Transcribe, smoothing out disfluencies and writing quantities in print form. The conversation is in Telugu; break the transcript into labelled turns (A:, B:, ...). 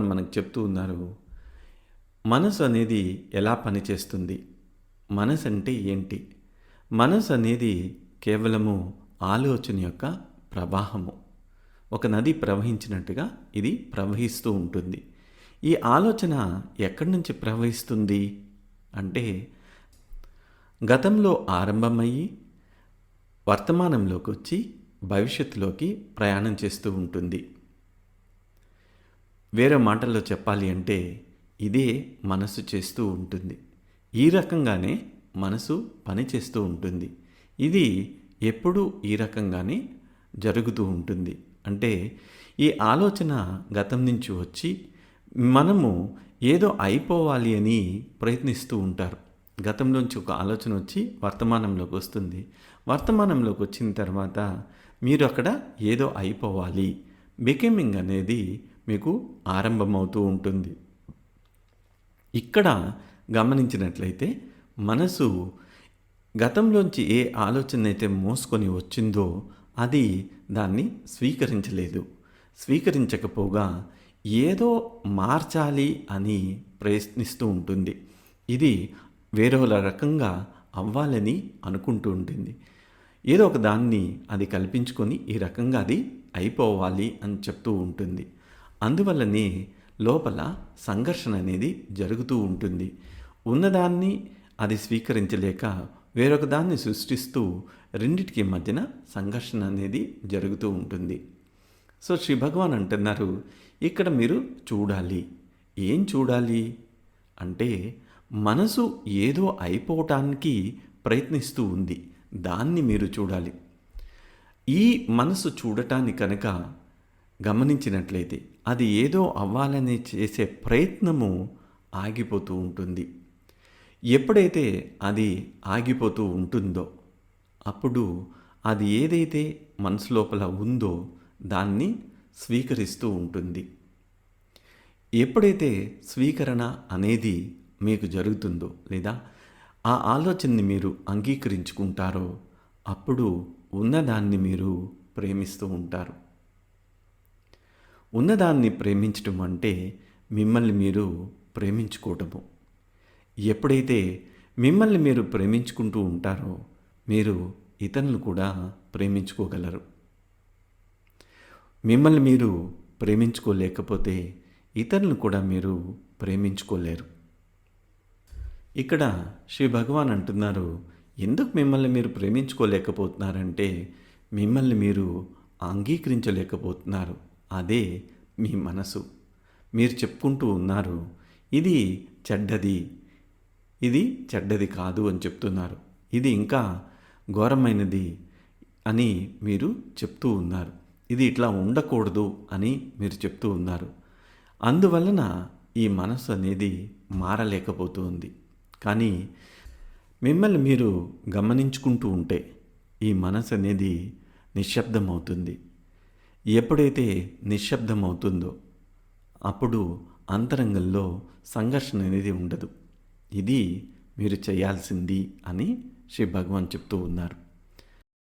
A: మనకు చెప్తూ ఉన్నారు. మనసు అనేది ఎలా పనిచేస్తుంది? మనసు అంటే ఏంటి? మనసు అనేది కేవలము ఆలోచన యొక్క ప్రవాహము. ఒక నది ప్రవహించినట్టుగా ఇది ప్రవహిస్తూ ఉంటుంది. ఈ ఆలోచన ఎక్కడి నుంచి ప్రవహిస్తుంది అంటే గతంలో ఆరంభమయ్యి వర్తమానంలోకి వచ్చి భవిష్యత్తులోకి ప్రయాణం చేస్తూ ఉంటుంది. వేరే మాటల్లో చెప్పాలి అంటే ఇదే మనసు చేస్తూ ఉంటుంది. ఈ రకంగానే మనసు పనిచేస్తూ ఉంటుంది. ఇది ఎప్పుడూ ఈ రకంగానే జరుగుతూ ఉంటుంది. అంటే ఈ ఆలోచన గతం నుంచి వచ్చి మనము ఏదో అయిపోవాలి అని ప్రయత్నిస్తూ ఉంటారు. గతంలోంచి ఒక ఆలోచన వచ్చి వర్తమానంలోకి వస్తుంది. వర్తమానంలోకి వచ్చిన తర్వాత మీరు అక్కడ ఏదో అయిపోవాలి, బికమింగ్ అనేది మీకు ఆరంభమవుతూ ఉంటుంది. ఇక్కడ గమనించినట్లయితే మనసు గతంలోంచి ఏ ఆలోచన అయితే మోసుకొని వచ్చిందో అది దాన్ని స్వీకరించలేదు. స్వీకరించకపోగా ఏదో మార్చాలి అని ప్రయత్నిస్తూ ఉంటుంది. ఇది వేరేల రకంగా అవ్వాలని అనుకుంటూ ఉంటుంది. ఏదో ఒక దాన్ని అది కల్పించుకొని ఈ రకంగా అది అయిపోవాలి అని చెప్తూ ఉంటుంది. అందువల్లనే లోపల సంఘర్షణ అనేది జరుగుతూ ఉంటుంది. ఉన్నదాన్ని అది స్వీకరించలేక వేరొక దాన్ని సృష్టిస్తూ రెండిటికి మధ్యన సంఘర్షణ అనేది జరుగుతూ ఉంటుంది. సో శ్రీ భగవాన్ అంటున్నారు, ఇక్కడ మీరు చూడాలి. ఏం చూడాలి అంటే మనసు ఏదో అయిపోవటానికి ప్రయత్నిస్తూ ఉంది, దాన్ని మీరు చూడాలి. ఈ మనసు చూడటాన్ని కనుక గమనించినట్లయితే అది ఏదో అవ్వాలని చేసే ప్రయత్నము ఆగిపోతూ ఉంటుంది. ఎప్పుడైతే అది ఆగిపోతూ ఉంటుందో అప్పుడు అది ఏదైతే మనసు లోపల ఉందో దాన్ని స్వీకరిస్తూ ఉంటుంది. ఎప్పుడైతే స్వీకరణ అనేది మీకు జరుగుతుందో లేదా ఆ ఆలోచనని మీరు అంగీకరించుకుంటారో అప్పుడు ఉన్నదాన్ని మీరు ప్రేమిస్తూ ఉంటారు. ఉన్నదాన్ని ప్రేమించటం అంటే మిమ్మల్ని మీరు ప్రేమించుకోవటము. ఎప్పుడైతే మిమ్మల్ని మీరు ప్రేమించుకుంటూ ఉంటారో మీరు ఇతరులను కూడా ప్రేమించుకోగలరు. మిమ్మల్ని మీరు ప్రేమించుకోలేకపోతే ఇతరులను కూడా మీరు ప్రేమించుకోలేరు. ఇక్కడ శ్రీ భగవాన్ అంటున్నారు, ఎందుకు మిమ్మల్ని మీరు ప్రేమించుకోలేకపోతున్నారంటే మిమ్మల్ని మీరు అంగీకరించలేకపోతున్నారు. అదే మీ మనసు. మీరు చెప్పుకుంటూ ఉన్నారు, ఇది చెడ్డది, ఇది చెడ్డది కాదు అని చెప్తున్నారు. ఇది ఇంకా ఘోరమైనది అని మీరు చెప్తూ ఉన్నారు. ఇది ఇట్లా ఉండకూడదు అని మీరు చెప్తూ ఉన్నారు. అందువలన ఈ మనసు అనేది మారలేకపోతుంది. కానీ మిమ్మల్ని మీరు గమనించుకుంటూ ఉంటే ఈ మనసు అనేది నిశ్శబ్దమవుతుంది. ఎప్పుడైతే నిశ్శబ్దమవుతుందో అప్పుడు అంతరంగంలో సంఘర్షణ అనేది ఉండదు. ఇది మీరు చేయాల్సింది అని శ్రీ భగవాన్ చెప్తూ ఉన్నారు.